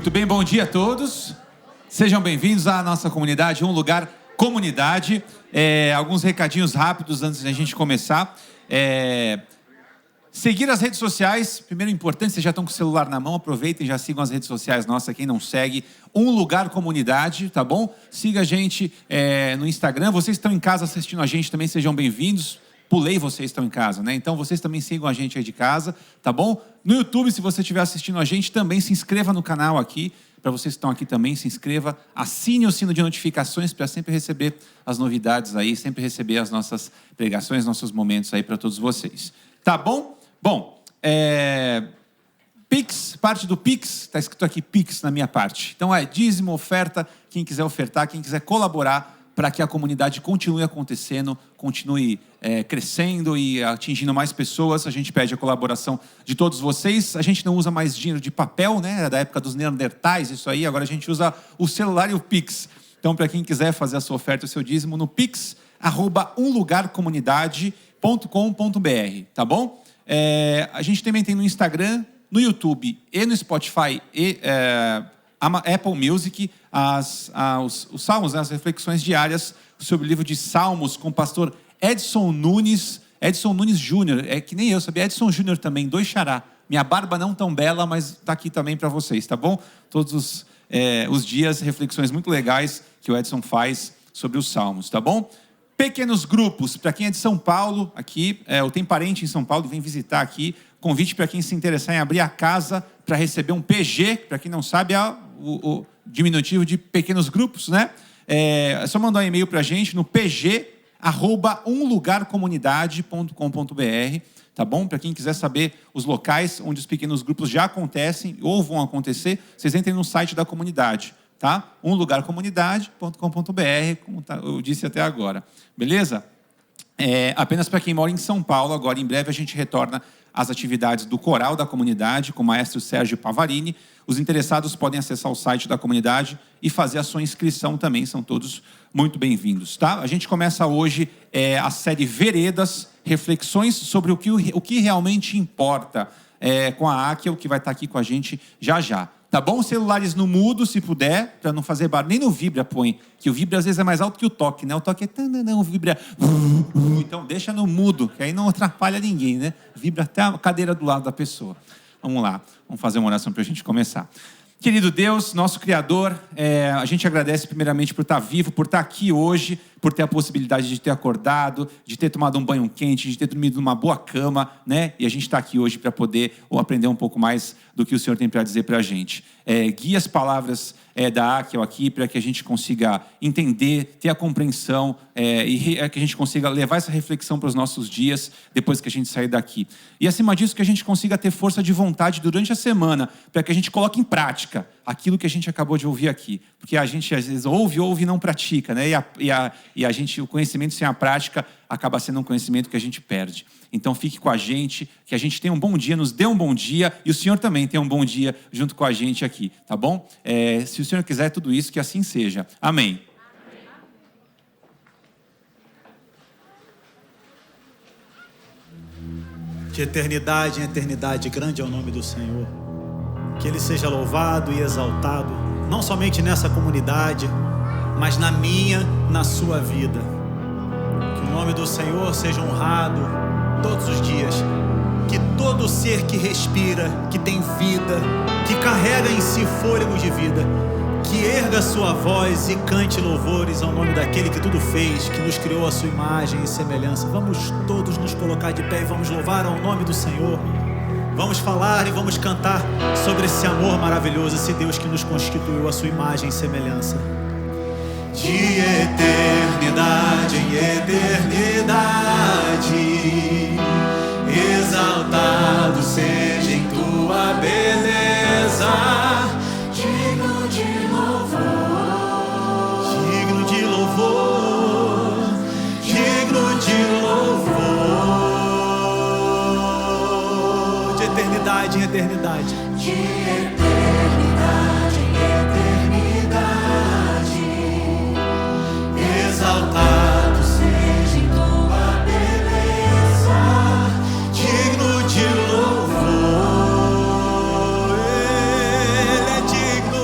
Muito bem, bom dia a todos. Sejam bem-vindos à nossa comunidade, Um Lugar Comunidade. Alguns recadinhos rápidos antes da gente começar. Seguir as redes sociais, primeiro importante, vocês já estão com o celular na mão, aproveitem e já sigam as redes sociais nossas, quem não segue, Um Lugar Comunidade, tá bom? Siga a gente no Instagram, vocês estão em casa assistindo a gente também, sejam bem-vindos. Pulei, vocês estão em casa, né? Então vocês também sigam a gente aí de casa, tá bom? No YouTube, se você estiver assistindo a gente, também se inscreva no canal aqui. Para vocês que estão aqui também, se inscreva. Assine o sino de notificações para sempre receber as novidades aí, sempre receber as nossas pregações, nossos momentos aí para todos vocês. Tá bom? Bom, Pix, parte do Pix, está escrito aqui Pix na minha parte. Então dízimo, oferta, quem quiser ofertar, quem quiser colaborar, para que a comunidade continue acontecendo, continue crescendo e atingindo mais pessoas. A gente pede a colaboração de todos vocês. A gente não usa mais dinheiro de papel, né? Da época dos neandertais, isso aí. Agora a gente usa o celular e o Pix. Então, para quem quiser fazer a sua oferta, o seu dízimo, no pix@umlugarcomunidade.com.br, tá bom? A gente também tem no Instagram, no YouTube e no Spotify e Apple Music, os salmos, né, as reflexões diárias sobre o livro de Salmos com o pastor Edson Nunes Júnior, que nem eu sabia, Edson Júnior também, 2 xará. Minha barba não tão bela, mas está aqui também para vocês, tá bom? Todos os dias, reflexões muito legais que o Edson faz sobre os Salmos, tá bom? Pequenos grupos, para quem é de São Paulo, aqui, ou tem parente em São Paulo, vem visitar aqui. Convite para quem se interessar em abrir a casa para receber um PG, para quem não sabe, é o diminutivo de pequenos grupos, né? É só mandar um e-mail para a gente no pg@umlugarcomunidade.com.br, tá bom? Para quem quiser saber os locais onde os pequenos grupos já acontecem ou vão acontecer, vocês entrem no site da comunidade, tá? umlugarcomunidade.com.br, como eu disse até agora, beleza? Apenas para quem mora em São Paulo, agora em breve a gente retorna às atividades do coral da comunidade com o maestro Sérgio Pavarini. Os interessados podem acessar o site da comunidade e fazer a sua inscrição também, são todos muito bem-vindos, tá? A gente começa hoje a série Veredas, reflexões sobre o que realmente importa, com a Áquia, que vai estar aqui com a gente já. Tá bom? Celulares no mudo, se puder, para não fazer barulho. Nem no vibra põe, que o vibra às vezes é mais alto que o toque, né? O toque o vibra... Então deixa no mudo, que aí não atrapalha ninguém, né? Vibra até a cadeira do lado da pessoa. Vamos lá, vamos fazer uma oração para a gente começar. Querido Deus, nosso Criador, a gente agradece primeiramente por estar vivo, por estar aqui hoje, por ter a possibilidade de ter acordado, de ter tomado um banho quente, de ter dormido numa boa cama, né? E a gente está aqui hoje para poder aprender um pouco mais do que o Senhor tem para dizer para a gente. Guia as palavras da Áquia aqui para que a gente consiga entender, ter a compreensão e que a gente consiga levar essa reflexão para os nossos dias depois que a gente sair daqui. E acima disso que a gente consiga ter força de vontade durante a semana para que a gente coloque em prática aquilo que a gente acabou de ouvir aqui. Porque a gente às vezes ouve e não pratica, né? E o conhecimento sem a prática acaba sendo um conhecimento que a gente perde. Então fique com a gente, que a gente tenha um bom dia, nos dê um bom dia, e o Senhor também tenha um bom dia junto com a gente aqui, tá bom? Se o Senhor quiser tudo isso, que assim seja. Amém. De eternidade em eternidade, grande é o nome do Senhor. Que Ele seja louvado e exaltado, não somente nessa comunidade, mas na minha, na sua vida. Que o nome do Senhor seja honrado todos os dias. Que todo ser que respira, que tem vida, que carrega em si fôlego de vida, que erga sua voz e cante louvores ao nome daquele que tudo fez, que nos criou a sua imagem e semelhança. Vamos todos nos colocar de pé e vamos louvar ao nome do Senhor. Vamos falar e vamos cantar sobre esse amor maravilhoso, esse Deus que nos constituiu a sua imagem e semelhança. De eternidade em eternidade, exaltado seja em tua beleza, digno de louvor, digno de louvor, digno de louvor, de eternidade em eternidade, de eternidade em eternidade, exaltado seja em tua beleza, digno de louvor. Ele é digno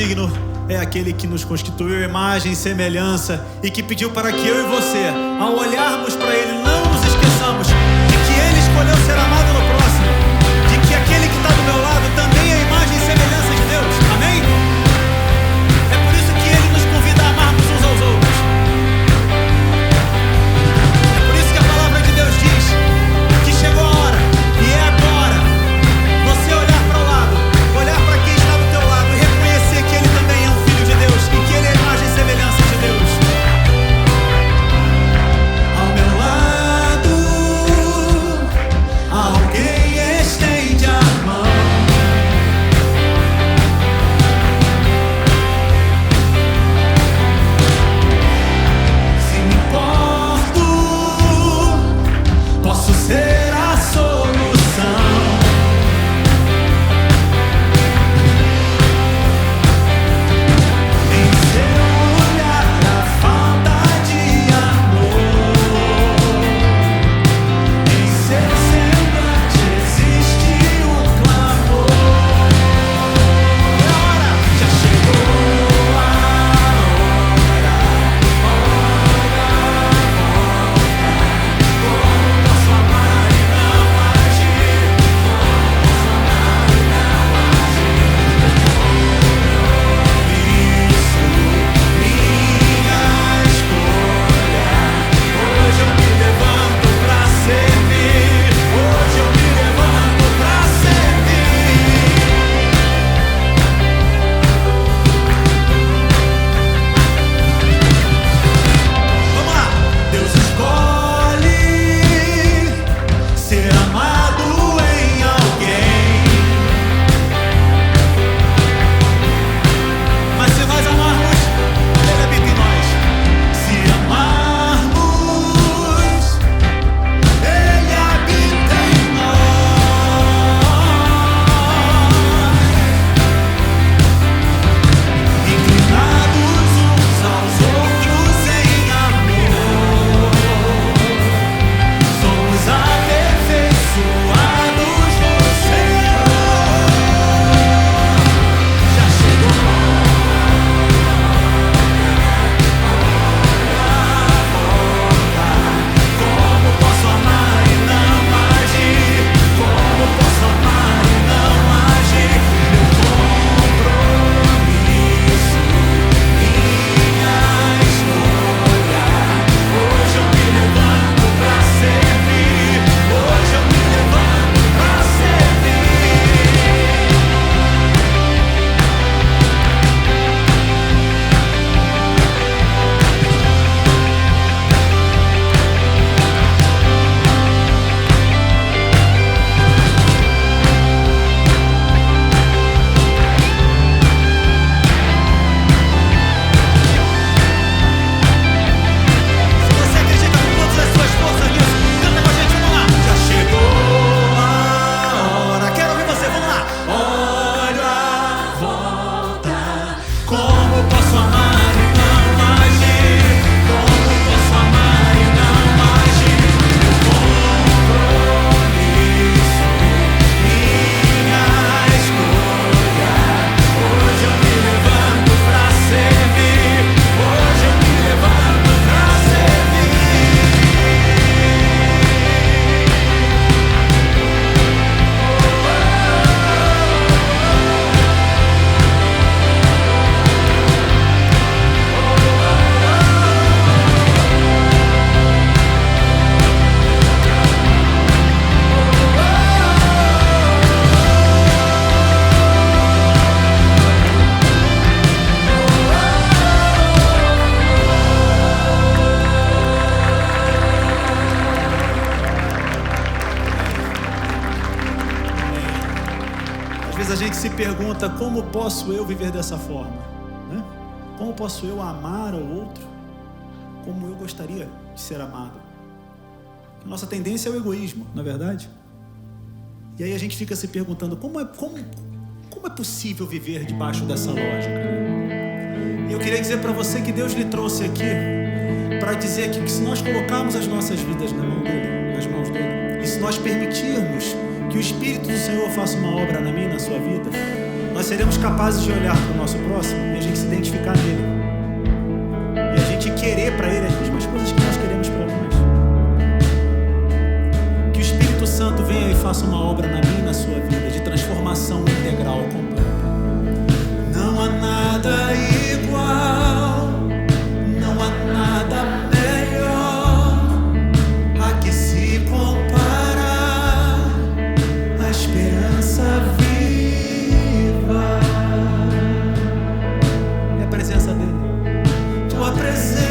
digno é aquele que nos constituiu imagem e semelhança e que pediu para que eu e você, ao olharmos para Ele, não nos esqueçamos de que Ele escolheu ser amado no próximo, de que aquele que está do meu lado também é imagem e semelhança de Deus. Amém? É por isso que Ele nos convida a amarmos uns aos outros. É por isso que a palavra de Deus diz que chegou a hora, e é agora, você olhar para o lado, olhar para quem está do teu lado e reconhecer que Ele também é um filho de Deus e que Ele é a imagem e semelhança de Deus. Ao meu lado, alguém estende a mão. Se me importo, posso ser a solução. Em seu olhar a falta de amor, em seu semblante existe o clamor. Agora já chegou a hora, como posso amar e não agir? Isso, minha escolha. Hoje eu me levanto pra servir. Hoje eu me levanto pra servir. Vamos lá! Deus escolhe ser amado em alguém. Mas se nós amarmos, Ele habita em nós. Se amarmos, Ele habita em nós. Inclinados uns aos outros em amor, somos aperfeiçoados no Senhor. Já chegou a hora. Como posso amar e não agir? Como posso amar e não agir? Meu compromisso, minha escolha. Hoje eu me levanto pra servir. Hoje eu me levanto pra servir. Se você acredita com todas as suas forças nisso, canta com a gente, vamos lá. Já chegou a hora. Quero ouvir você, vamos lá. Olho a volta. Como posso amar e não agir? Como posso amar e não agir? Meu compromisso, minha escolha. Hoje eu me levanto pra servir. Hoje eu me levanto pra servir. Às vezes a gente se pergunta: como posso eu viver dessa forma? Né? Como posso eu amar ao outro como eu gostaria de ser amado? Nossa tendência é o egoísmo, não é verdade? E aí a gente fica se perguntando: como é possível viver debaixo dessa lógica? E eu queria dizer para você que Deus lhe trouxe aqui para dizer que se nós colocarmos as nossas vidas nas mãos dele, e se nós permitirmos que o Espírito do Senhor faça uma obra na minha e na sua vida, nós seremos capazes de olhar para o nosso próximo e a gente se identificar nele. E a gente querer para ele as mesmas coisas que nós queremos para nós. Que o Espírito Santo venha e faça uma obra na minha e na sua vida de transformação integral, completa. Não há nada igual, não há nada melhor a que se comparar a esperança viva. É a presença dele, tua presença.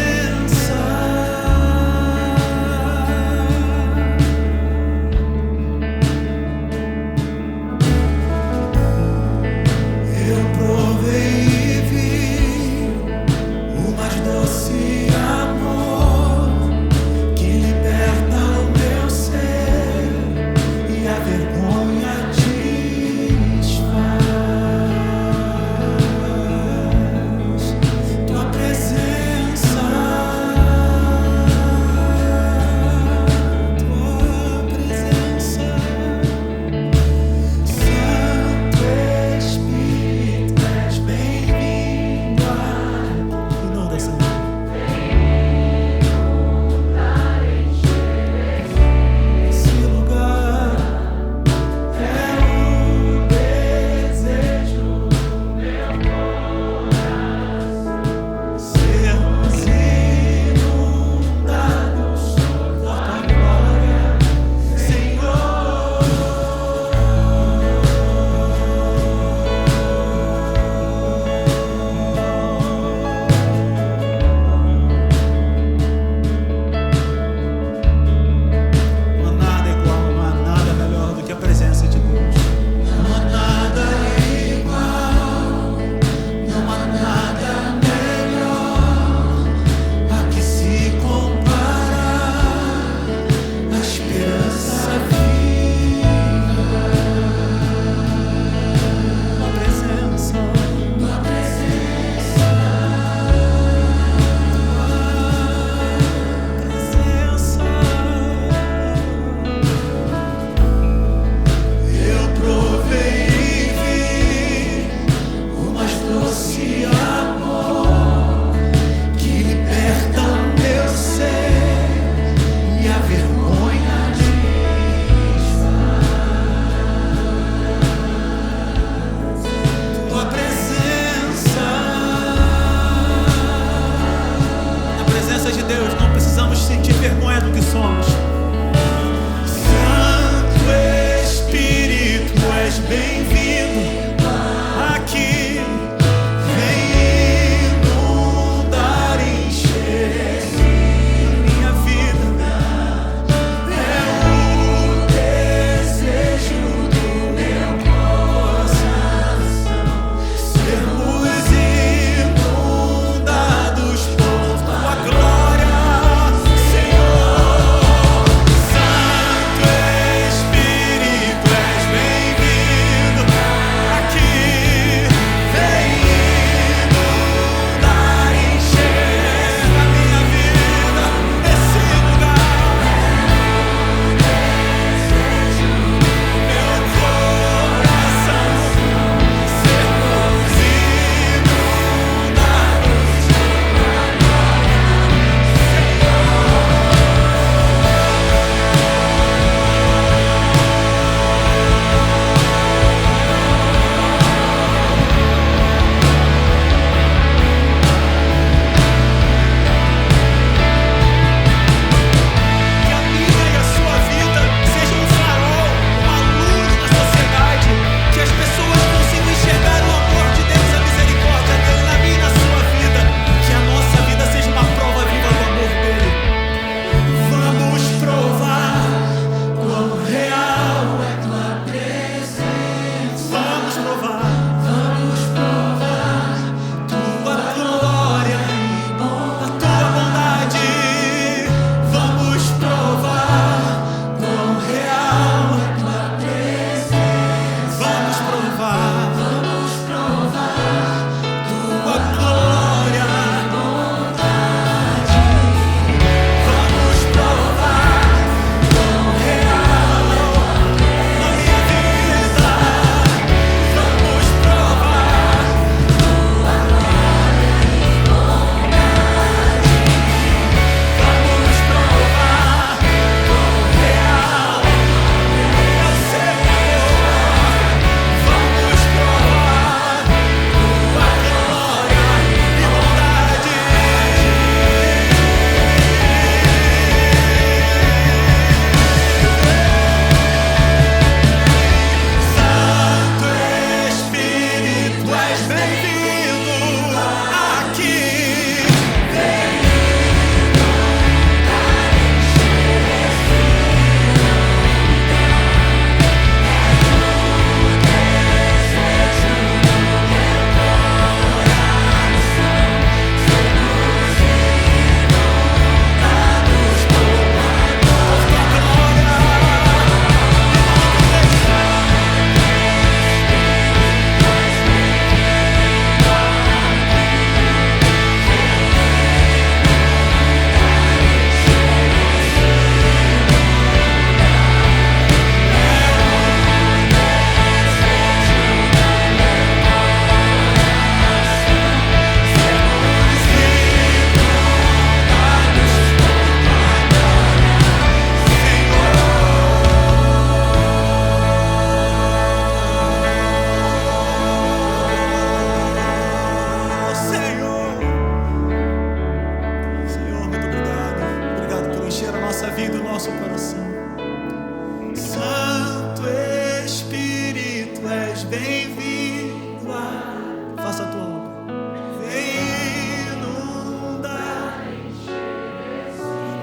vida do nosso coração. Santo Espírito, és bem-vindo. Faça a tua obra. Vem inundar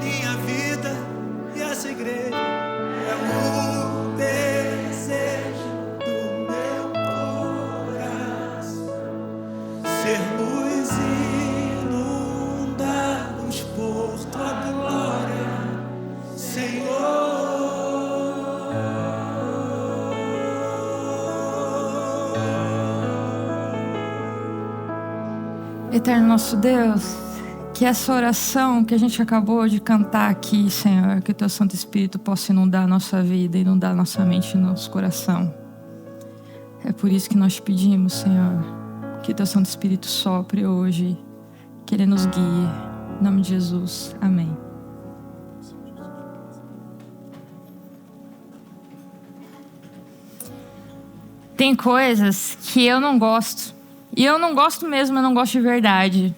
minha vida e essa igreja. É o desejo do meu coração. Ser luz e inundar-nos por tua glória, Senhor. Eterno nosso Deus, que essa oração que a gente acabou de cantar aqui, Senhor, que o Teu Santo Espírito possa inundar a nossa vida, inundar a nossa mente e nosso coração. É por isso que nós te pedimos, Senhor, que o Teu Santo Espírito sopre hoje, que Ele nos guie. Em nome de Jesus. Amém. Tem coisas que eu não gosto. E eu não gosto mesmo, eu não gosto de verdade.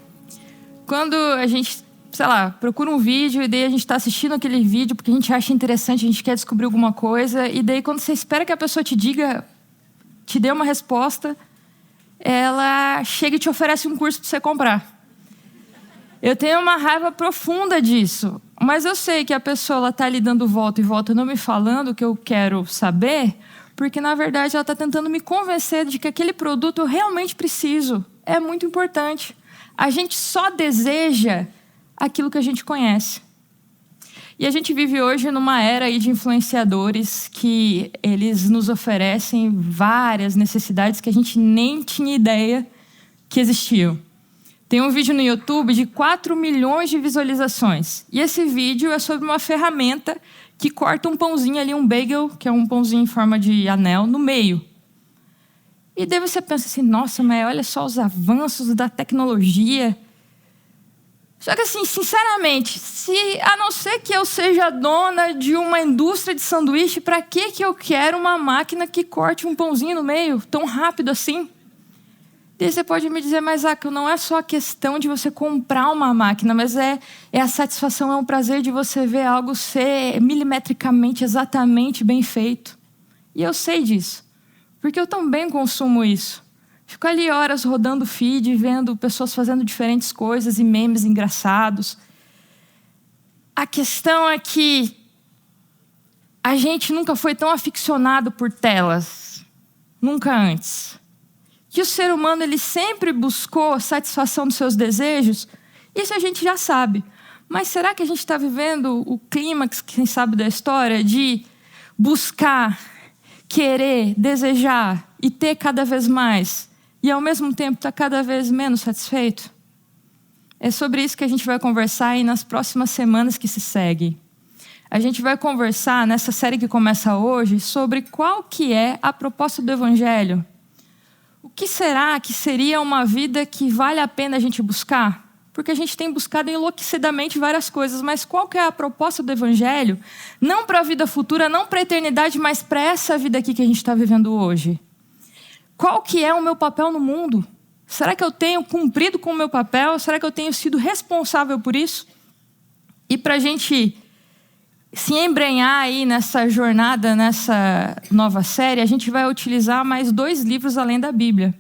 Quando a gente, sei lá, procura um vídeo e daí a gente está assistindo aquele vídeo porque a gente acha interessante, a gente quer descobrir alguma coisa, e daí quando você espera que a pessoa te diga, te dê uma resposta, ela chega e te oferece um curso para você comprar. Eu tenho uma raiva profunda disso, mas eu sei que a pessoa está ali dando volta e volta, não me falando o que eu quero saber, porque na verdade ela está tentando me convencer de que aquele produto eu realmente preciso. É muito importante. A gente só deseja aquilo que a gente conhece. E a gente vive hoje numa era aí de influenciadores que eles nos oferecem várias necessidades que a gente nem tinha ideia que existiam. Tem um vídeo no YouTube de 4 milhões de visualizações. E esse vídeo é sobre uma ferramenta que corta um pãozinho ali, um bagel, que é um pãozinho em forma de anel, no meio. E daí você pensa assim, nossa, mas olha só os avanços da tecnologia. Só que assim, sinceramente, a não ser que eu seja dona de uma indústria de sanduíche, para que eu quero uma máquina que corte um pãozinho no meio tão rápido assim? E você pode me dizer, mas não é só a questão de você comprar uma máquina, mas é a satisfação, é o prazer de você ver algo ser milimetricamente, exatamente bem feito. E eu sei disso, porque eu também consumo isso. Fico ali horas rodando feed, vendo pessoas fazendo diferentes coisas e memes engraçados. A questão é que a gente nunca foi tão aficionado por telas. Nunca antes. Que o ser humano ele sempre buscou a satisfação dos seus desejos, isso a gente já sabe. Mas será que a gente está vivendo o clímax, quem sabe, da história, de buscar, querer, desejar e ter cada vez mais, e ao mesmo tempo estar cada vez menos satisfeito? É sobre isso que a gente vai conversar aí nas próximas semanas que se seguem. A gente vai conversar nessa série que começa hoje sobre qual que é a proposta do Evangelho. O que será que seria uma vida que vale a pena a gente buscar? Porque a gente tem buscado enlouquecidamente várias coisas, mas qual que é a proposta do Evangelho? Não para a vida futura, não para a eternidade, mas para essa vida aqui que a gente está vivendo hoje. Qual que é o meu papel no mundo? Será que eu tenho cumprido com o meu papel? Será que eu tenho sido responsável por isso? E para a gente se embrenhar aí nessa jornada, nessa nova série, a gente vai utilizar mais 2 livros além da Bíblia.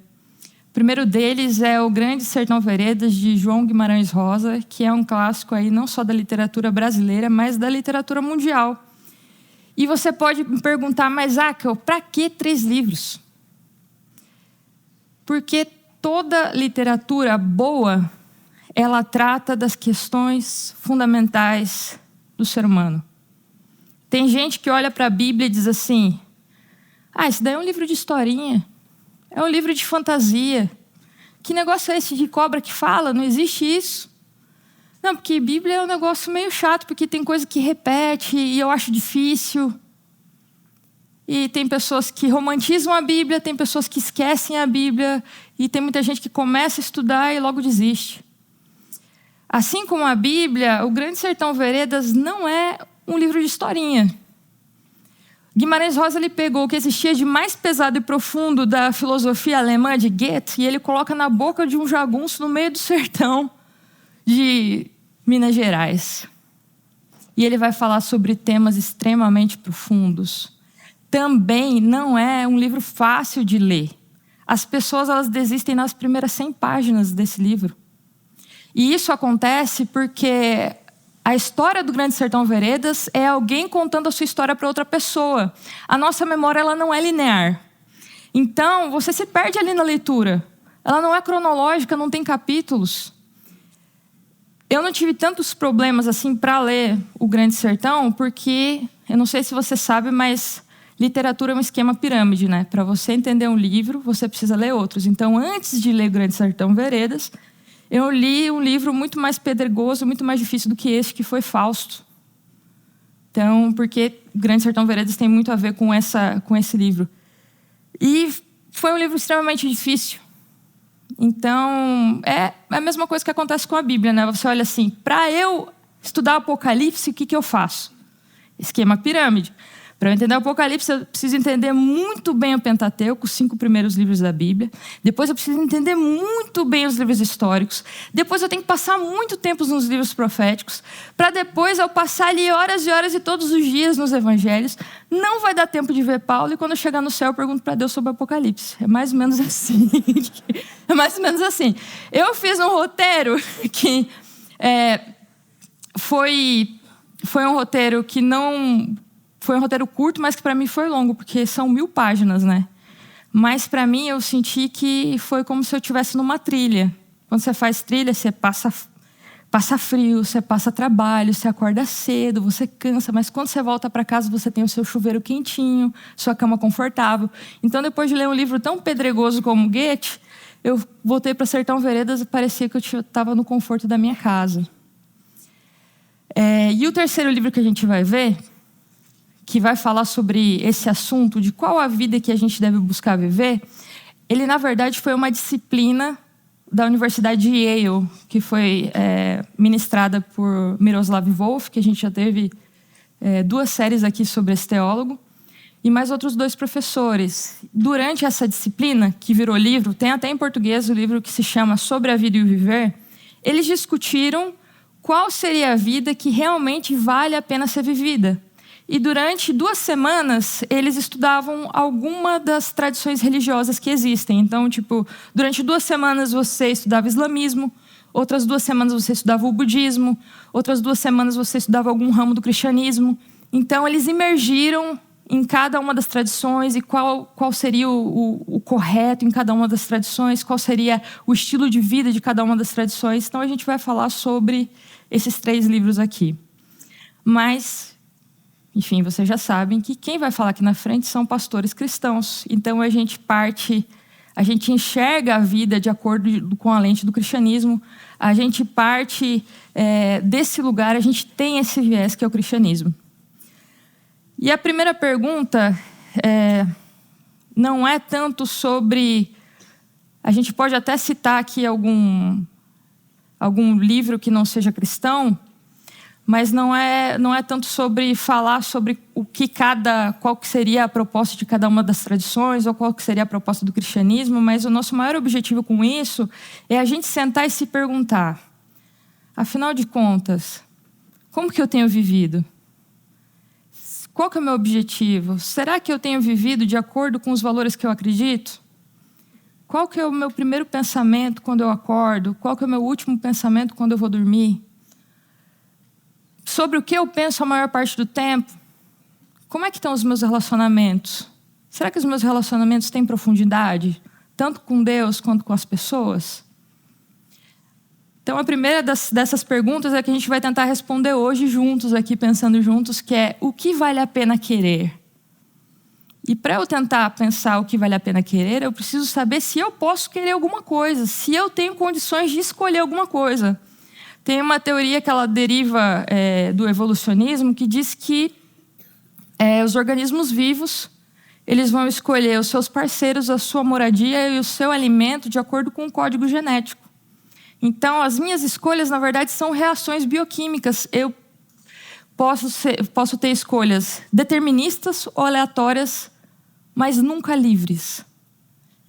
O primeiro deles é O Grande Sertão Veredas, de João Guimarães Rosa, que é um clássico aí não só da literatura brasileira, mas da literatura mundial. E você pode me perguntar, mas para que 3 livros? Porque toda literatura boa, ela trata das questões fundamentais do ser humano. Tem gente que olha para a Bíblia e diz assim, isso daí é um livro de historinha, é um livro de fantasia. Que negócio é esse de cobra que fala? Não existe isso. Não, porque Bíblia é um negócio meio chato, porque tem coisa que repete e eu acho difícil. E tem pessoas que romantizam a Bíblia, tem pessoas que esquecem a Bíblia, e tem muita gente que começa a estudar e logo desiste. Assim como a Bíblia, O Grande Sertão Veredas não é um livro de historinha. Guimarães Rosa ele pegou o que existia de mais pesado e profundo da filosofia alemã de Goethe e ele coloca na boca de um jagunço no meio do sertão de Minas Gerais. e ele vai falar sobre temas extremamente profundos. Também não é um livro fácil de ler. As pessoas elas desistem nas primeiras 100 páginas desse livro. E isso acontece porque a história do Grande Sertão Veredas é alguém contando a sua história para outra pessoa. A nossa memória ela não é linear. Então, você se perde ali na leitura. Ela não é cronológica, não tem capítulos. Eu não tive tantos problemas assim para ler o Grande Sertão, porque, eu não sei se você sabe, mas literatura é um esquema pirâmide, né? Para você entender um livro, você precisa ler outros. Então, antes de ler o Grande Sertão Veredas, eu li um livro muito mais pedregoso, muito mais difícil do que esse, que foi Fausto. Então, porque o Grande Sertão Veredas tem muito a ver com esse livro. E foi um livro extremamente difícil. Então, é a mesma coisa que acontece com a Bíblia, né? Você olha assim, para eu estudar Apocalipse, o que eu faço? Esquema pirâmide. Para eu entender o Apocalipse, eu preciso entender muito bem o Pentateuco, os 5 primeiros livros da Bíblia. Depois eu preciso entender muito bem os livros históricos. Depois eu tenho que passar muito tempo nos livros proféticos. Para depois eu passar ali horas e horas e todos os dias nos evangelhos. Não vai dar tempo de ver Paulo. E quando eu chegar no céu, eu pergunto para Deus sobre o Apocalipse. É mais ou menos assim. É mais ou menos assim. Eu fiz um roteiro que foi um roteiro que não... Foi um roteiro curto, mas que para mim foi longo, porque são 1000 páginas, né? Mas para mim eu senti que foi como se eu estivesse numa trilha. Quando você faz trilha, você passa frio, você passa trabalho, você acorda cedo, você cansa, mas quando você volta para casa você tem o seu chuveiro quentinho, sua cama confortável. Então depois de ler um livro tão pedregoso como Goethe, eu voltei para Sertão Veredas e parecia que eu estava no conforto da minha casa. E o terceiro livro que a gente vai ver, que vai falar sobre esse assunto de qual a vida que a gente deve buscar viver, ele, na verdade, foi uma disciplina da Universidade de Yale, que foi ministrada por Miroslav Volf, que a gente já teve 2 séries aqui sobre esse teólogo, e mais outros 2 professores. Durante essa disciplina, que virou livro, tem até em português o livro que se chama Sobre a Vida e o Viver, eles discutiram qual seria a vida que realmente vale a pena ser vivida. E durante 2 semanas, eles estudavam alguma das tradições religiosas que existem. Então, durante 2 semanas você estudava islamismo, outras 2 semanas você estudava o budismo, outras 2 semanas você estudava algum ramo do cristianismo. Então, eles imergiram em cada uma das tradições e qual seria o correto em cada uma das tradições, qual seria o estilo de vida de cada uma das tradições. Então, a gente vai falar sobre esses 3 livros aqui. Mas... enfim, vocês já sabem que quem vai falar aqui na frente são pastores cristãos. Então, a gente enxerga a vida de acordo com a lente do cristianismo. A gente parte desse lugar, a gente tem esse viés que é o cristianismo. E a primeira pergunta não é tanto sobre... A gente pode até citar aqui algum livro que não seja cristão, mas não é tanto sobre falar sobre qual que seria a proposta de cada uma das tradições ou qual que seria a proposta do cristianismo, mas o nosso maior objetivo com isso é a gente sentar e se perguntar, afinal de contas, como que eu tenho vivido? Qual que é o meu objetivo? Será que eu tenho vivido de acordo com os valores que eu acredito? Qual que é o meu primeiro pensamento quando eu acordo? Qual que é o meu último pensamento quando eu vou dormir? Sobre o que eu penso a maior parte do tempo? Como é que estão os meus relacionamentos? Será que os meus relacionamentos têm profundidade? Tanto com Deus quanto com as pessoas? Então, a primeira dessas perguntas é que a gente vai tentar responder hoje juntos, aqui pensando juntos, que é: o que vale a pena querer? E para eu tentar pensar o que vale a pena querer, eu preciso saber se eu posso querer alguma coisa, se eu tenho condições de escolher alguma coisa. Tem uma teoria que ela deriva do evolucionismo que diz que os organismos vivos eles vão escolher os seus parceiros, a sua moradia e o seu alimento de acordo com o código genético. Então, as minhas escolhas, na verdade, são reações bioquímicas. Eu posso ter escolhas deterministas ou aleatórias, mas nunca livres.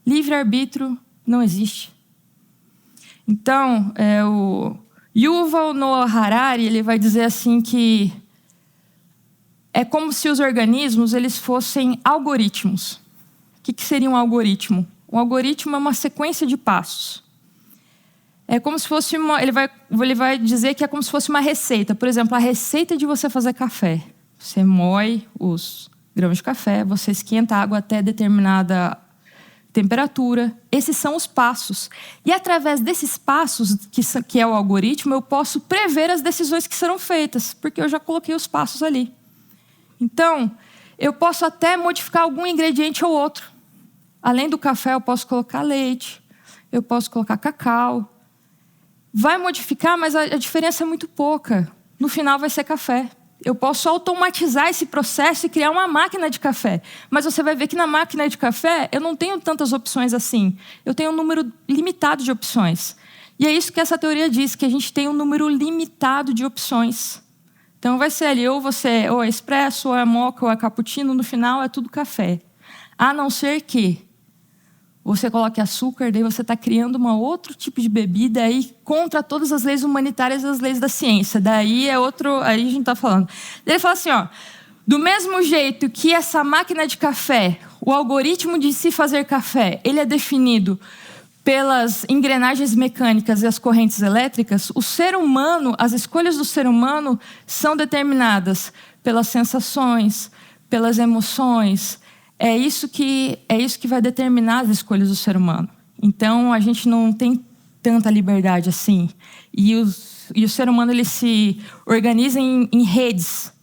Livre-arbítrio não existe. Então, o Yuval Noah Harari ele vai dizer assim que é como se os organismos eles fossem algoritmos. O que seria um algoritmo? Um algoritmo é uma sequência de passos. É como se fosse ele vai dizer que é como se fosse uma receita. Por exemplo, a receita de você fazer café. Você moe os grãos de café, você esquenta a água até determinada temperatura. Esses são os passos. E através desses passos, que é o algoritmo, eu posso prever as decisões que serão feitas, porque eu já coloquei os passos ali. Então, eu posso até modificar algum ingrediente ou outro. Além do café, eu posso colocar leite, eu posso colocar cacau. Vai modificar, mas a diferença é muito pouca. No final vai ser café. Eu posso automatizar esse processo e criar uma máquina de café. Mas você vai ver que na máquina de café eu não tenho tantas opções assim. Eu tenho um número limitado de opções. E é isso que essa teoria diz, que a gente tem um número limitado de opções. Então vai ser ali, ou é expresso, ou é moca, ou é cappuccino, no final é tudo café. A não ser que você coloque açúcar, daí você está criando um outro tipo de bebida aí contra todas as leis humanitárias e as leis da ciência. Daí é outro, aí a gente está falando. Daí ele fala assim, ó, do mesmo jeito que essa máquina de café, o algoritmo de se fazer café, ele é definido pelas engrenagens mecânicas e as correntes elétricas, o ser humano, as escolhas do ser humano são determinadas pelas sensações, pelas emoções. É isso que vai determinar as escolhas do ser humano. Então, a gente não tem tanta liberdade assim. E o ser humano ele se organiza em redes.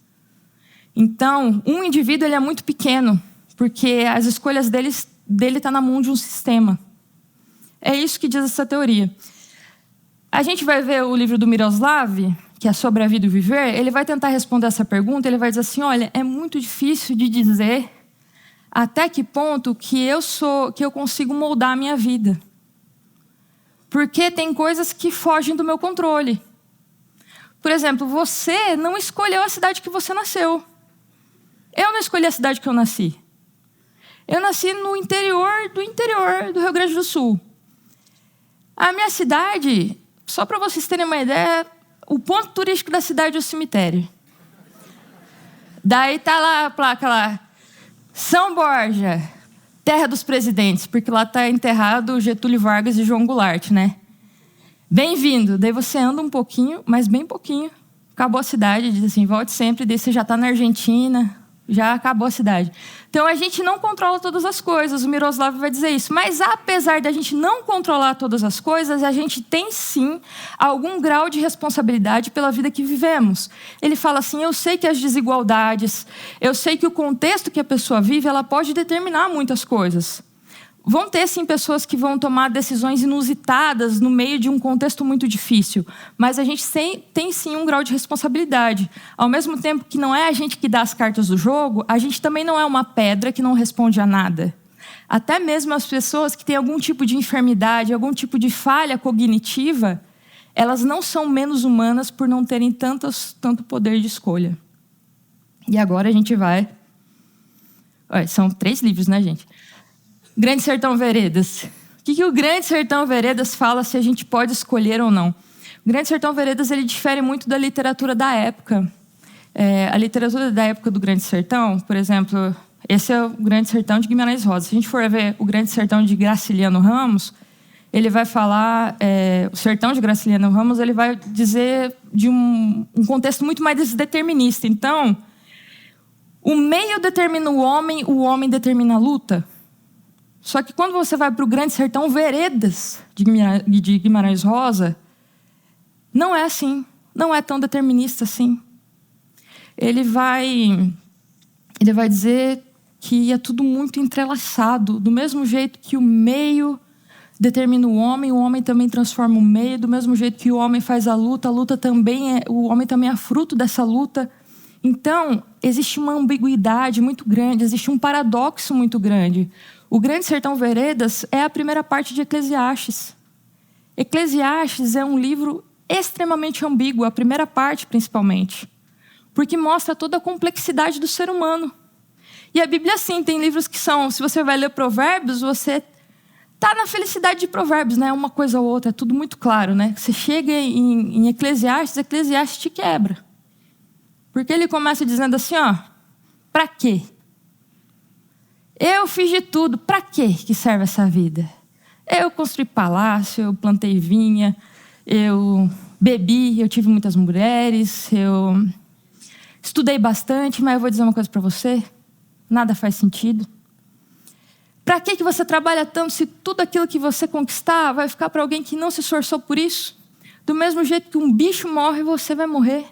Então, um indivíduo ele é muito pequeno, porque as escolhas dele estão na mão de um sistema. É isso que diz essa teoria. A gente vai ver o livro do Miroslav, que é sobre a vida e o viver, ele vai tentar responder essa pergunta, ele vai dizer assim, olha, é muito difícil de dizer até que ponto que eu consigo moldar a minha vida. Porque tem coisas que fogem do meu controle. Por exemplo, você não escolheu a cidade que você nasceu. Eu não escolhi a cidade que eu nasci. Eu nasci no interior do Rio Grande do Sul. A minha cidade, só para vocês terem uma ideia, o ponto turístico da cidade é o cemitério. Daí tá lá a placa lá, São Borja, terra dos presidentes, porque lá está enterrado Getúlio Vargas e João Goulart, né? Bem-vindo. Daí você anda um pouquinho, mas bem pouquinho. Acabou a cidade, diz assim, volte sempre. Daí você já está na Argentina, já acabou a cidade. Então, a gente não controla todas as coisas. O Miroslav vai dizer isso. Mas, apesar de a gente não controlar todas as coisas, a gente tem, sim, algum grau de responsabilidade pela vida que vivemos. Ele fala assim, eu sei que as desigualdades, eu sei que o contexto que a pessoa vive, ela pode determinar muitas coisas. Vão ter, sim, pessoas que vão tomar decisões inusitadas no meio de um contexto muito difícil. Mas a gente tem, sim, um grau de responsabilidade. Ao mesmo tempo que não é a gente que dá as cartas do jogo, a gente também não é uma pedra que não responde a nada. Até mesmo as pessoas que têm algum tipo de enfermidade, algum tipo de falha cognitiva, elas não são menos humanas por não terem tanto poder de escolha. E agora a gente vai... Olha, são 3 livros, né, gente? Grande Sertão Veredas. O que o Grande Sertão Veredas fala se a gente pode escolher ou não? O Grande Sertão Veredas ele difere muito da literatura da época. A literatura da época do Grande Sertão, por exemplo, esse é o Grande Sertão de Guimarães Rosa. Se a gente for ver o Grande Sertão de Graciliano Ramos, ele vai falar... o Sertão de Graciliano Ramos ele vai dizer de um contexto muito mais determinista. Então, o meio determina o homem determina a luta. Só que quando você vai para o Grande Sertão Veredas de Guimarães Rosa, não é assim, não é tão determinista assim. Ele vai dizer que é tudo muito entrelaçado, do mesmo jeito que o meio determina o homem também transforma o meio, do mesmo jeito que o homem faz a luta também o homem também é fruto dessa luta. Então, existe uma ambiguidade muito grande, existe um paradoxo muito grande. O Grande Sertão Veredas é a primeira parte de Eclesiastes. Eclesiastes é um livro extremamente ambíguo, a primeira parte principalmente, porque mostra toda a complexidade do ser humano. E a Bíblia, sim, tem livros que são, se você vai ler Provérbios, você está na felicidade de Provérbios, né? Uma coisa ou outra, é tudo muito claro, né? Você chega em Eclesiastes te quebra. Porque ele começa dizendo assim, ó, Para quê? Eu fiz de tudo. Para quê que serve essa vida? Eu construí palácio, eu plantei vinha, eu bebi, eu tive muitas mulheres, eu estudei bastante, mas eu vou dizer uma coisa para você, nada faz sentido. Para que você trabalha tanto se tudo aquilo que você conquistar vai ficar para alguém que não se esforçou por isso? Do mesmo jeito que um bicho morre, você vai morrer.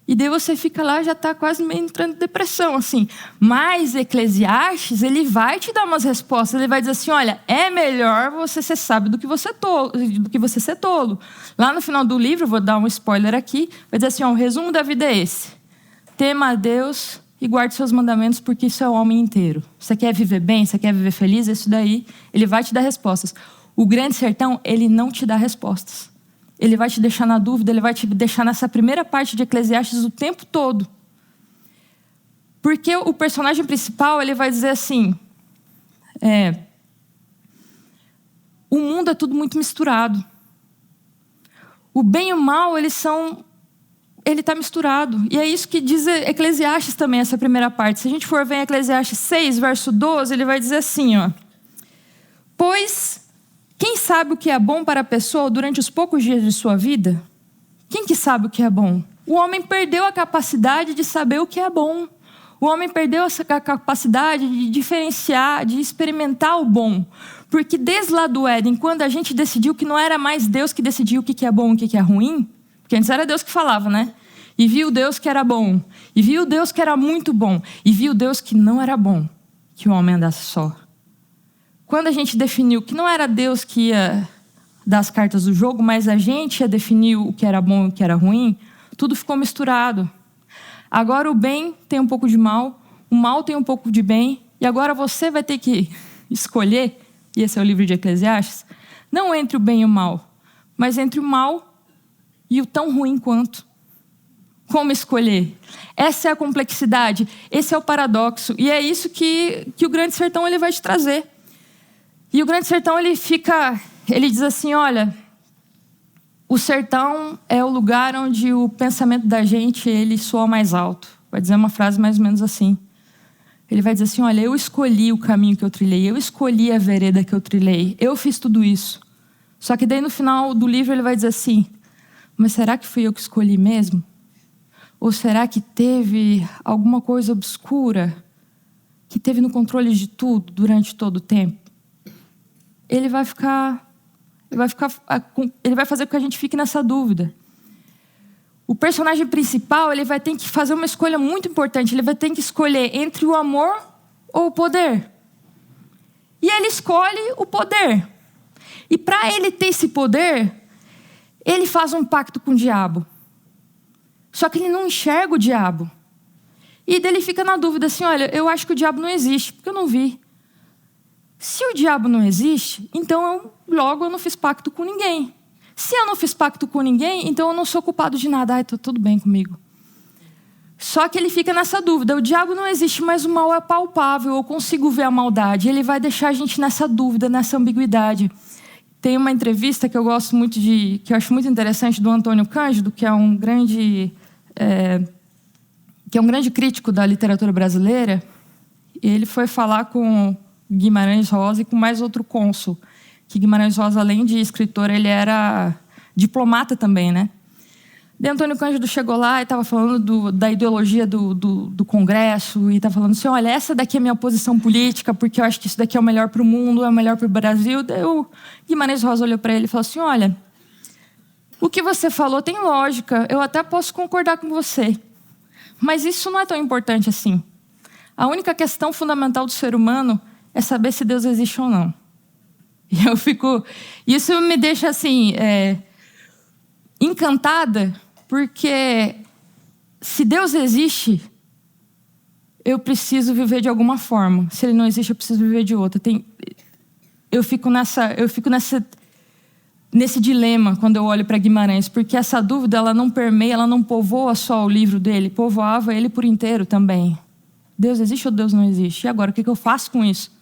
E daí você fica lá, já está quase meio entrando em depressão, assim. Mas Eclesiastes, ele vai te dar umas respostas. Ele vai dizer assim, olha, é melhor você ser sábio do que você ser tolo. Lá no final do livro, vou dar um spoiler aqui, vai dizer assim, ó, o resumo da vida é esse. Tema a Deus e guarde seus mandamentos, porque isso é o homem inteiro. Você quer viver bem, você quer viver feliz, isso daí, ele vai te dar respostas. O Grande Sertão, ele não te dá respostas. Ele vai te deixar na dúvida, ele vai te deixar nessa primeira parte de Eclesiastes o tempo todo. Porque o personagem principal, ele vai dizer assim, o mundo é tudo muito misturado. O bem e o mal, ele está misturado. E é isso que diz Eclesiastes também, essa primeira parte. Se a gente for ver em Eclesiastes 6, verso 12, ele vai dizer assim, ó. Pois... quem sabe o que é bom para a pessoa durante os poucos dias de sua vida? Quem que sabe o que é bom? O homem perdeu a capacidade de saber o que é bom. O homem perdeu essa capacidade de diferenciar, de experimentar o bom. Porque desde lá do Éden, quando a gente decidiu que não era mais Deus que decidia o que é bom e o que é ruim, porque antes era Deus que falava, né? E viu Deus que era bom, e viu Deus que era muito bom, e viu Deus que não era bom, que o homem andasse só. Quando a gente definiu que não era Deus que ia dar as cartas do jogo, mas a gente ia definir o que era bom e o que era ruim, tudo ficou misturado. Agora o bem tem um pouco de mal, o mal tem um pouco de bem, e agora você vai ter que escolher, e esse é o livro de Eclesiastes, não entre o bem e o mal, mas entre o mal e o tão ruim quanto. Como escolher? Essa é a complexidade, esse é o paradoxo, e é isso que o Grande Sertão ele vai te trazer. E o Grande Sertão, ele diz assim, olha, o sertão é o lugar onde o pensamento da gente, ele soa mais alto. Vai dizer uma frase mais ou menos assim. Ele vai dizer assim, olha, eu escolhi o caminho que eu trilhei, eu escolhi a vereda que eu trilhei, eu fiz tudo isso. Só que daí no final do livro ele vai dizer assim, mas será que fui eu que escolhi mesmo? Ou será que teve alguma coisa obscura que teve no controle de tudo durante todo o tempo? Ele vai fazer com que a gente fique nessa dúvida. O personagem principal, ele vai ter que fazer uma escolha muito importante. Ele vai ter que escolher entre o amor ou o poder. E ele escolhe o poder. E para ele ter esse poder, ele faz um pacto com o diabo. Só que ele não enxerga o diabo. E daí ele fica na dúvida assim, olha, eu acho que o diabo não existe, porque eu não vi. Se o diabo não existe, então logo eu não fiz pacto com ninguém. Se eu não fiz pacto com ninguém, então eu não sou culpado de nada. Ai, tá tudo bem comigo. Só que ele fica nessa dúvida. O diabo não existe, mas o mal é palpável. Eu consigo ver a maldade. Ele vai deixar a gente nessa dúvida, nessa ambiguidade. Tem uma entrevista que eu gosto muito que eu acho muito interessante, do Antônio Cândido, que é um grande crítico da literatura brasileira. Ele foi falar com Guimarães Rosa e com mais outro cônsul, que Guimarães Rosa, além de escritor, ele era diplomata também, né? De Antônio Cândido chegou lá e estava falando da ideologia do Congresso e estava falando assim, olha, essa daqui é a minha posição política, porque eu acho que isso daqui é o melhor para o mundo, é o melhor para o Brasil. Daí o Guimarães Rosa olhou para ele e falou assim, olha, o que você falou tem lógica, eu até posso concordar com você, mas isso não é tão importante assim. A única questão fundamental do ser humano é saber se Deus existe ou não. E isso me deixa assim, encantada, porque se Deus existe, eu preciso viver de alguma forma. Se Ele não existe, eu preciso viver de outra. Eu fico nesse dilema quando eu olho para Guimarães, porque essa dúvida ela não permeia, ela não povoa só o livro dele, povoava ele por inteiro também. Deus existe ou Deus não existe? E agora, o que eu faço com isso?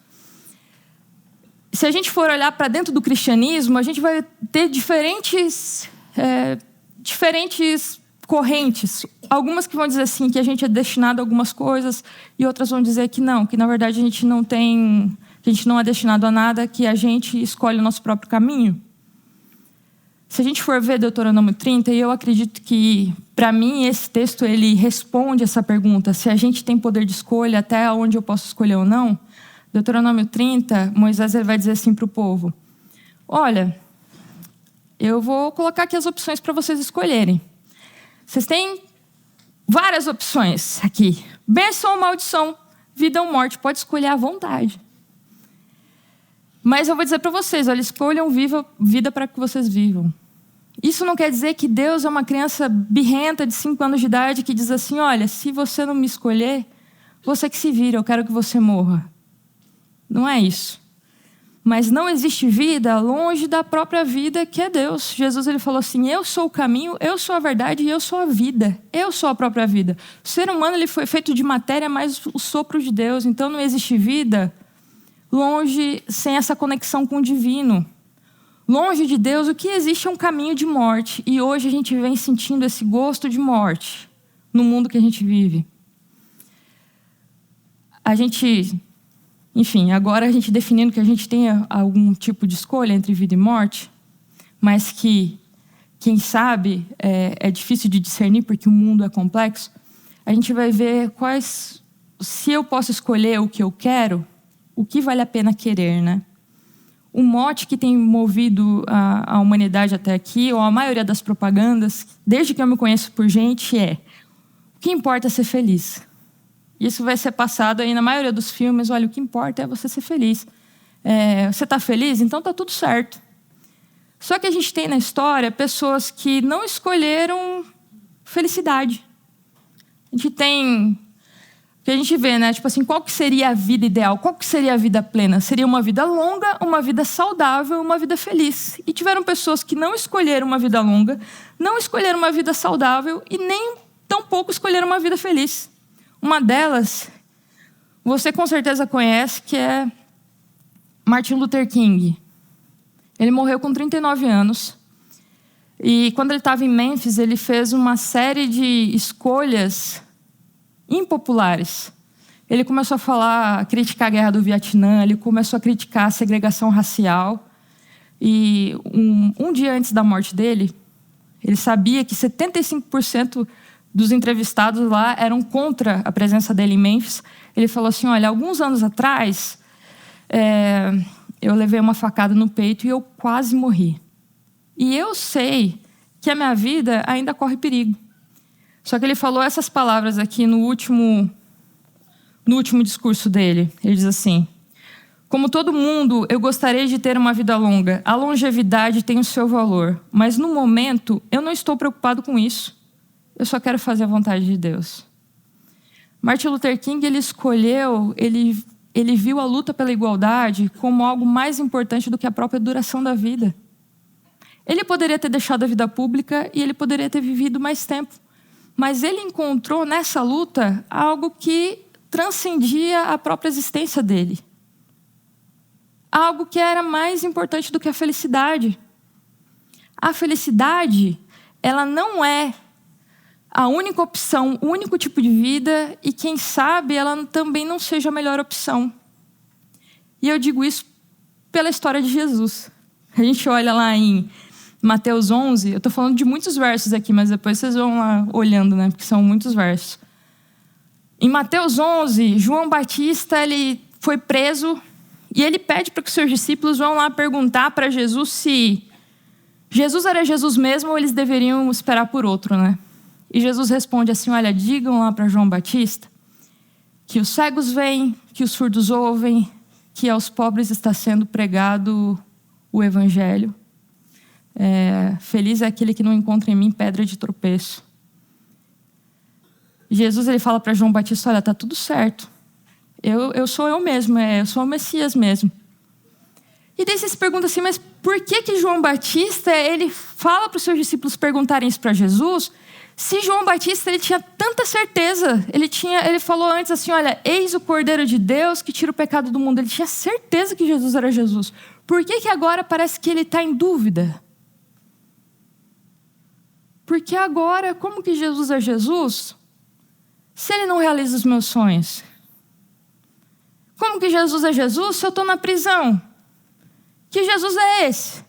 Se a gente for olhar para dentro do cristianismo, a gente vai ter diferentes correntes. Algumas que vão dizer assim, que a gente é destinado a algumas coisas, e outras vão dizer que não, que na verdade a gente não é destinado a nada, que a gente escolhe o nosso próprio caminho. Se a gente for ver Deuteronômio 30, e eu acredito que, para mim, esse texto ele responde essa pergunta, se a gente tem poder de escolha até onde eu posso escolher ou não. Deuteronômio 30, Moisés ele vai dizer assim para o povo: olha, eu vou colocar aqui as opções para vocês escolherem. Vocês têm várias opções aqui. Bênção ou maldição, vida ou morte. Pode escolher à vontade. Mas eu vou dizer para vocês, olha, escolham vida para que vocês vivam. Isso não quer dizer que Deus é uma criança birrenta de 5 anos de idade que diz assim, olha, se você não me escolher, você que se vira, eu quero que você morra. Não é isso. Mas não existe vida longe da própria vida que é Deus. Jesus ele falou assim, eu sou o caminho, eu sou a verdade e eu sou a vida. Eu sou a própria vida. O ser humano ele foi feito de matéria, mas o sopro de Deus. Então não existe vida longe, sem essa conexão com o divino. Longe de Deus, o que existe é um caminho de morte. E hoje a gente vem sentindo esse gosto de morte no mundo que a gente vive. Enfim, agora a gente definindo que a gente tenha algum tipo de escolha entre vida e morte, mas que, quem sabe, é difícil de discernir porque o mundo é complexo, a gente vai ver se eu posso escolher o que eu quero, o que vale a pena querer, né? O mote que tem movido a humanidade até aqui, ou a maioria das propagandas, desde que eu me conheço por gente, o que importa é ser feliz. Isso vai ser passado aí na maioria dos filmes. Olha, o que importa é você ser feliz. Você está feliz? Então está tudo certo. Só que a gente tem na história pessoas que não escolheram felicidade. A gente tem... O que a gente vê, né? Tipo assim, qual que seria a vida ideal? Qual que seria a vida plena? Seria uma vida longa, uma vida saudável, uma vida feliz. E tiveram pessoas que não escolheram uma vida longa, não escolheram uma vida saudável e nem tampouco escolheram uma vida feliz. Uma delas, você com certeza conhece, que é Martin Luther King. Ele morreu com 39 anos. E quando ele estava em Memphis, ele fez uma série de escolhas impopulares. Ele começou a criticar a guerra do Vietnã, ele começou a criticar a segregação racial. E um dia antes da morte dele, ele sabia que 75% dos entrevistados lá eram contra a presença dele em Memphis. Ele falou assim, olha, alguns anos atrás, eu levei uma facada no peito e eu quase morri. E eu sei que a minha vida ainda corre perigo. Só que ele falou essas palavras aqui no último discurso dele. Ele diz assim, como todo mundo, eu gostaria de ter uma vida longa. A longevidade tem o seu valor. Mas no momento, eu não estou preocupado com isso. Eu só quero fazer a vontade de Deus. Martin Luther King, ele viu a luta pela igualdade como algo mais importante do que a própria duração da vida. Ele poderia ter deixado a vida pública e ele poderia ter vivido mais tempo. Mas ele encontrou nessa luta algo que transcendia a própria existência dele. Algo que era mais importante do que a felicidade. A felicidade, ela não é a única opção, o único tipo de vida, e quem sabe ela também não seja a melhor opção. E eu digo isso pela história de Jesus. A gente olha lá em Mateus 11, eu estou falando de muitos versos aqui, mas depois vocês vão lá olhando, né? Porque são muitos versos. Em Mateus 11, João Batista ele foi preso e ele pede para que os seus discípulos vão lá perguntar para Jesus se Jesus era Jesus mesmo ou eles deveriam esperar por outro, né? E Jesus responde assim, olha, digam lá para João Batista que os cegos veem, que os surdos ouvem, que aos pobres está sendo pregado o evangelho. Feliz é aquele que não encontra em mim pedra de tropeço. Jesus ele fala para João Batista, olha, tá tudo certo. Eu sou eu mesmo, eu sou o Messias mesmo. E daí você se pergunta assim, mas por que João Batista ele fala para os seus discípulos perguntarem isso para Jesus? Se João Batista ele tinha tanta certeza, ele falou antes assim, olha, eis o Cordeiro de Deus que tira o pecado do mundo. Ele tinha certeza que Jesus era Jesus. Por que agora parece que ele está em dúvida? Porque agora, como que Jesus é Jesus se ele não realiza os meus sonhos? Como que Jesus é Jesus se eu estou na prisão? Que Jesus é esse?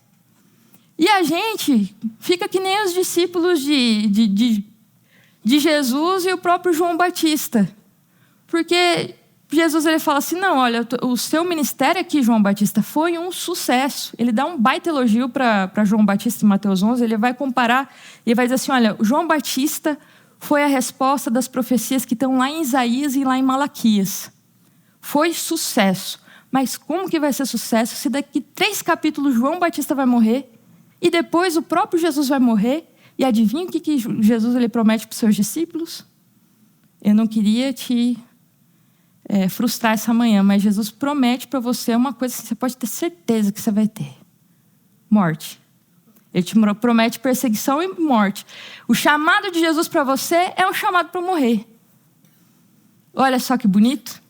E a gente fica que nem os discípulos de Jesus e o próprio João Batista. Porque Jesus ele fala assim, não, olha, o seu ministério aqui, João Batista, foi um sucesso. Ele dá um baita elogio para João Batista em Mateus 11, ele vai comparar, ele vai dizer assim, olha, João Batista foi a resposta das profecias que estão lá em Isaías e lá em Malaquias. Foi sucesso. Mas como que vai ser sucesso se daqui 3 capítulos João Batista vai morrer e depois o próprio Jesus vai morrer? E adivinha o que Jesus ele promete para os seus discípulos? Eu não queria te frustrar essa manhã, mas Jesus promete para você uma coisa que você pode ter certeza que você vai ter. Morte. Ele te promete perseguição e morte. O chamado de Jesus para você é um chamado para morrer. Olha só que bonito.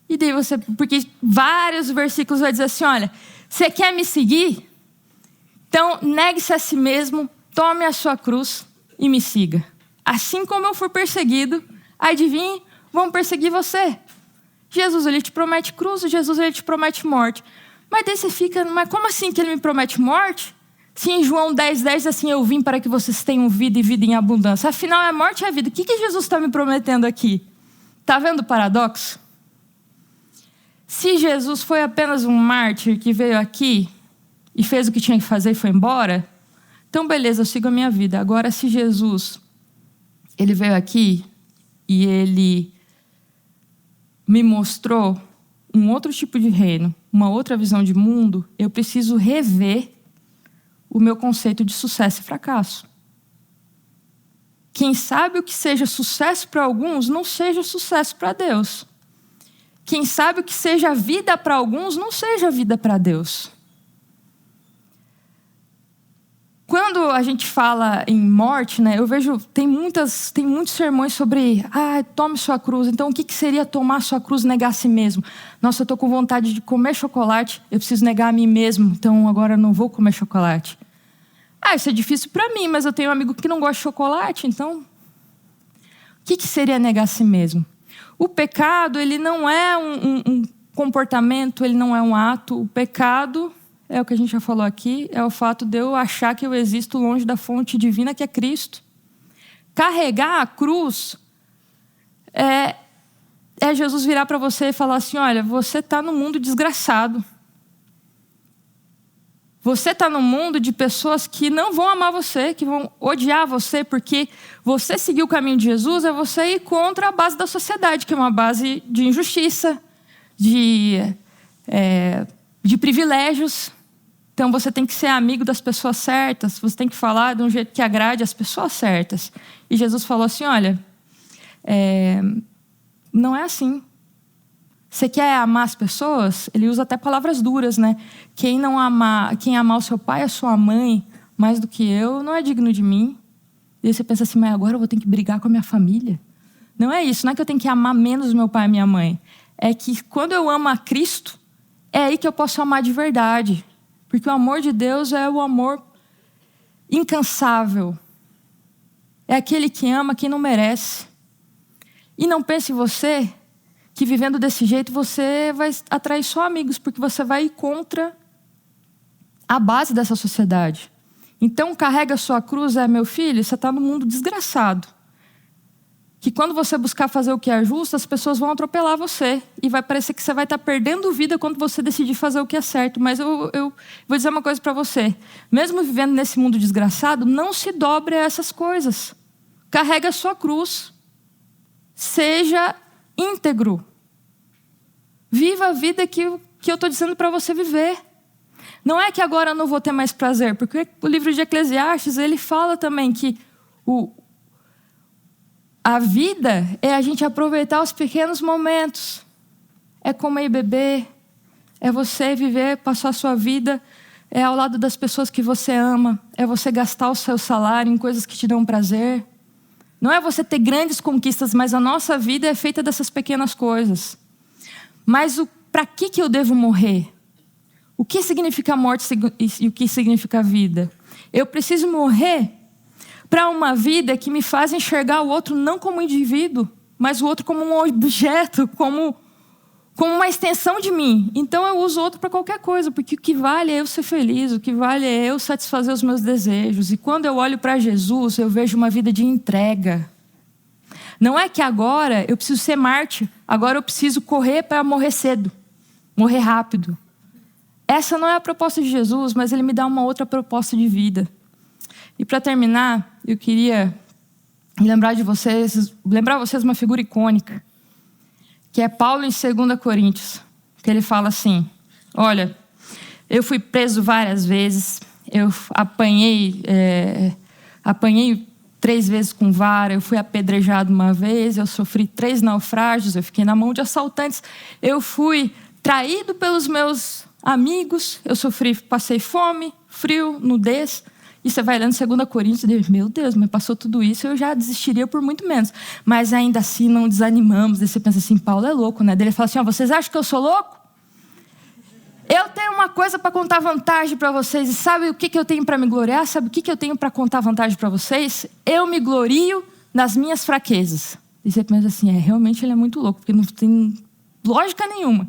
E daí você, porque vários versículos vai dizer assim, olha, você quer me seguir? Então negue-se a si mesmo, tome a sua cruz e me siga. Assim como eu for perseguido, adivinhe, vão perseguir você. Jesus, ele te promete cruz, Jesus, ele te promete morte. Mas daí você fica, mas como assim que ele me promete morte? Se em João 10:10 assim, eu vim para que vocês tenham vida e vida em abundância. Afinal, é a morte e a vida. O que Jesus está me prometendo aqui? Está vendo o paradoxo? Se Jesus foi apenas um mártir que veio aqui e fez o que tinha que fazer e foi embora, então beleza, eu sigo a minha vida. Agora, se Jesus, ele veio aqui e ele me mostrou um outro tipo de reino, uma outra visão de mundo, eu preciso rever o meu conceito de sucesso e fracasso. Quem sabe o que seja sucesso para alguns, não seja sucesso para Deus. Quem sabe o que seja vida para alguns, não seja vida para Deus. Quando a gente fala em morte, né, eu vejo, tem muitos sermões sobre, tome sua cruz. Então, o que seria tomar sua cruz e negar a si mesmo? Nossa, eu estou com vontade de comer chocolate, eu preciso negar a mim mesmo, então agora eu não vou comer chocolate. Isso é difícil para mim, mas eu tenho um amigo que não gosta de chocolate, então... O que seria negar a si mesmo? O pecado, ele não é um comportamento, ele não é um ato. O pecado... é o que a gente já falou aqui, é o fato de eu achar que eu existo longe da fonte divina que é Cristo. Carregar a cruz é Jesus virar para você e falar assim, olha, você está num mundo desgraçado. Você está num mundo de pessoas que não vão amar você, que vão odiar você, porque você seguir o caminho de Jesus é você ir contra a base da sociedade, que é uma base de injustiça, de privilégios. Então, você tem que ser amigo das pessoas certas, você tem que falar de um jeito que agrade as pessoas certas. E Jesus falou assim, olha, não é assim. Você quer amar as pessoas? Ele usa até palavras duras, né? Quem amar o seu pai e a sua mãe mais do que eu, não é digno de mim. E aí você pensa assim, mas agora eu vou ter que brigar com a minha família? Não é isso, não é que eu tenho que amar menos meu pai e minha mãe. É que quando eu amo a Cristo, é aí que eu posso amar de verdade. Porque o amor de Deus é o amor incansável. É aquele que ama quem não merece. E não pense você que vivendo desse jeito você vai atrair só amigos, porque você vai ir contra a base dessa sociedade. Então carrega a sua cruz, meu filho, você está num mundo desgraçado. Que quando você buscar fazer o que é justo, as pessoas vão atropelar você. E vai parecer que você vai estar perdendo vida quando você decidir fazer o que é certo. Mas eu vou dizer uma coisa para você. Mesmo vivendo nesse mundo desgraçado, não se dobre a essas coisas. Carrega a sua cruz. Seja íntegro. Viva a vida que eu estou dizendo para você viver. Não é que agora eu não vou ter mais prazer. Porque o livro de Eclesiastes, ele fala também que a vida é a gente aproveitar os pequenos momentos. É comer e beber. É você viver, passar a sua vida ao lado das pessoas que você ama. É você gastar o seu salário em coisas que te dão prazer. Não é você ter grandes conquistas, mas a nossa vida é feita dessas pequenas coisas. Mas para que eu devo morrer? O que significa morte e o que significa vida? Eu preciso morrer para uma vida que me faz enxergar o outro não como indivíduo, mas o outro como um objeto, como uma extensão de mim. Então eu uso o outro para qualquer coisa, porque o que vale é eu ser feliz, o que vale é eu satisfazer os meus desejos. E quando eu olho para Jesus, eu vejo uma vida de entrega. Não é que agora eu preciso ser mártir, agora eu preciso correr para morrer cedo, morrer rápido. Essa não é a proposta de Jesus, mas ele me dá uma outra proposta de vida. E para terminar, eu queria lembrar vocês uma figura icônica, que é Paulo em 2 Coríntios, que ele fala assim: olha, eu fui preso várias vezes, eu apanhei 3 vezes com vara, eu fui apedrejado uma vez, eu sofri 3 naufrágios, eu fiquei na mão de assaltantes, eu fui traído pelos meus amigos, passei fome, frio, nudez. E você vai lendo 2 Coríntios e diz: meu Deus, mas passou tudo isso, eu já desistiria por muito menos. Mas ainda assim não desanimamos. Daí você pensa assim: Paulo é louco, né? Daí ele fala assim: vocês acham que eu sou louco? Eu tenho uma coisa para contar vantagem para vocês. E sabe o que eu tenho para me gloriar? Sabe o que eu tenho para contar vantagem para vocês? Eu me glorio nas minhas fraquezas. E você pensa assim: realmente ele é muito louco, porque não tem lógica nenhuma.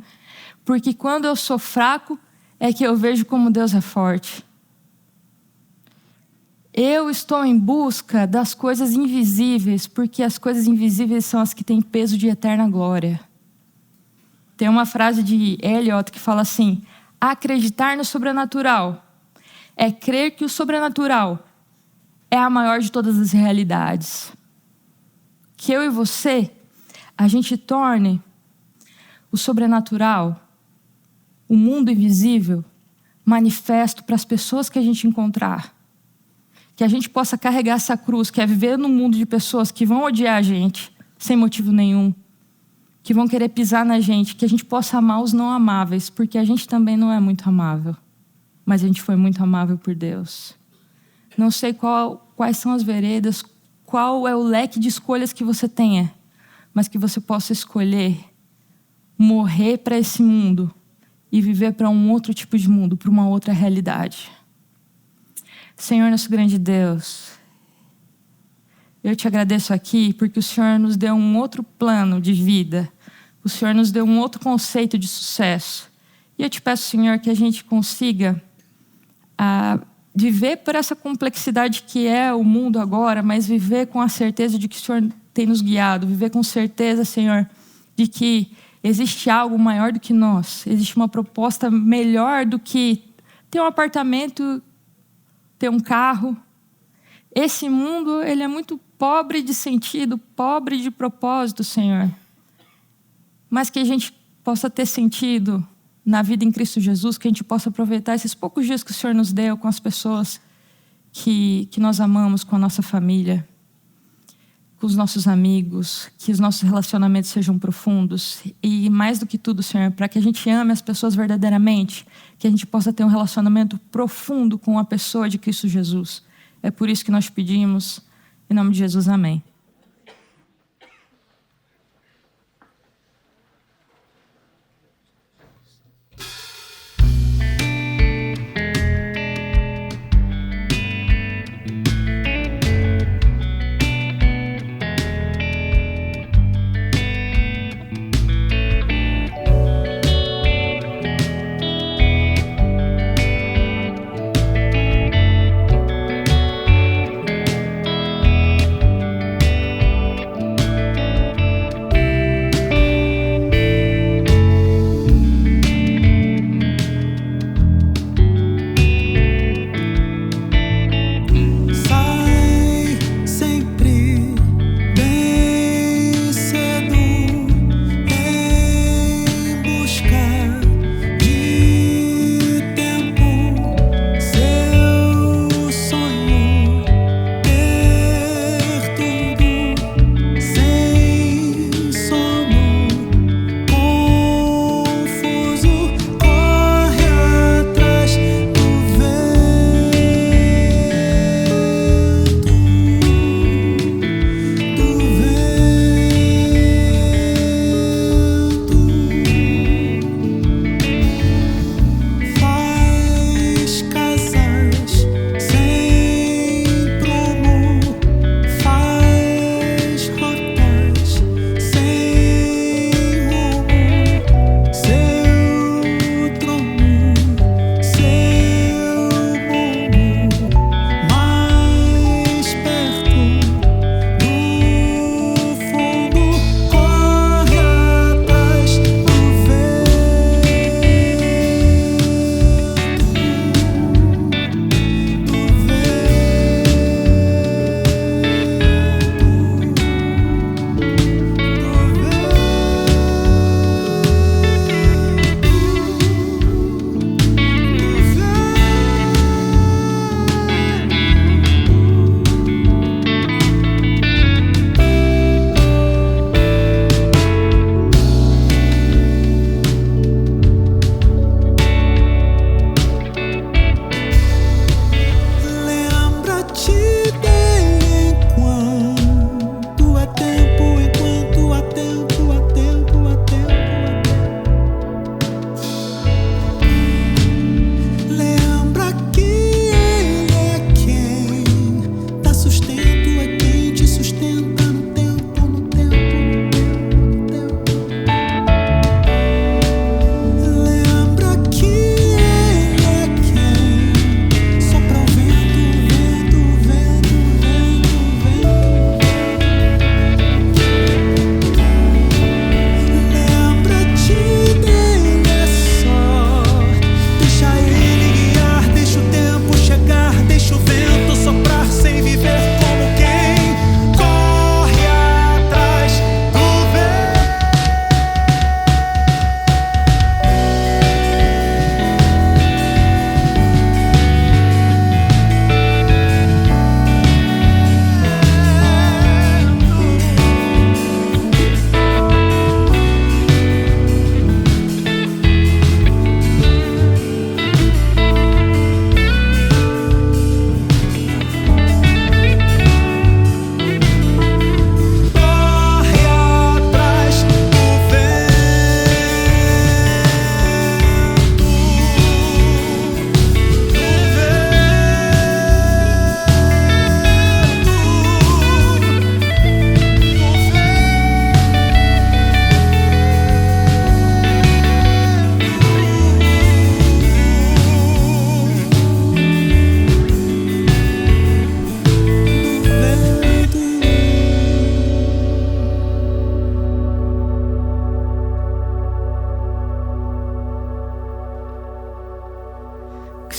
Porque quando eu sou fraco, é que eu vejo como Deus é forte. Eu estou em busca das coisas invisíveis, porque as coisas invisíveis são as que têm peso de eterna glória. Tem uma frase de Eliot que fala assim: acreditar no sobrenatural é crer que o sobrenatural é a maior de todas as realidades. Que eu e você, a gente torne o sobrenatural, o mundo invisível, manifesto para as pessoas que a gente encontrar. Que a gente possa carregar essa cruz, que é viver num mundo de pessoas que vão odiar a gente, sem motivo nenhum, que vão querer pisar na gente, que a gente possa amar os não amáveis, porque a gente também não é muito amável, mas a gente foi muito amável por Deus. Não sei quais são as veredas, qual é o leque de escolhas que você tenha, mas que você possa escolher morrer para esse mundo e viver para um outro tipo de mundo, para uma outra realidade. Senhor, nosso grande Deus, eu te agradeço aqui porque o Senhor nos deu um outro plano de vida, o Senhor nos deu um outro conceito de sucesso. E eu te peço, Senhor, que a gente consiga viver por essa complexidade que é o mundo agora, mas viver com a certeza de que o Senhor tem nos guiado, viver com certeza, Senhor, de que existe algo maior do que nós, existe uma proposta melhor do que ter um apartamento, ter um carro. Esse mundo, ele é muito pobre de sentido, pobre de propósito, Senhor. Mas que a gente possa ter sentido na vida em Cristo Jesus, que a gente possa aproveitar esses poucos dias que o Senhor nos deu com as pessoas que nós amamos, com a nossa família, com os nossos amigos, que os nossos relacionamentos sejam profundos. E mais do que tudo, Senhor, para que a gente ame as pessoas verdadeiramente, que a gente possa ter um relacionamento profundo com a pessoa de Cristo Jesus. É por isso que nós pedimos, em nome de Jesus, amém.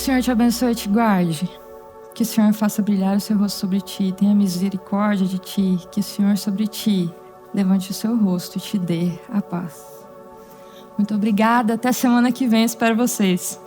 Senhor te abençoe e te guarde. Que o Senhor faça brilhar o seu rosto sobre ti, tenha misericórdia de ti. Que o Senhor sobre ti levante o seu rosto e te dê a paz. Muito obrigada. Até semana que vem. Espero vocês.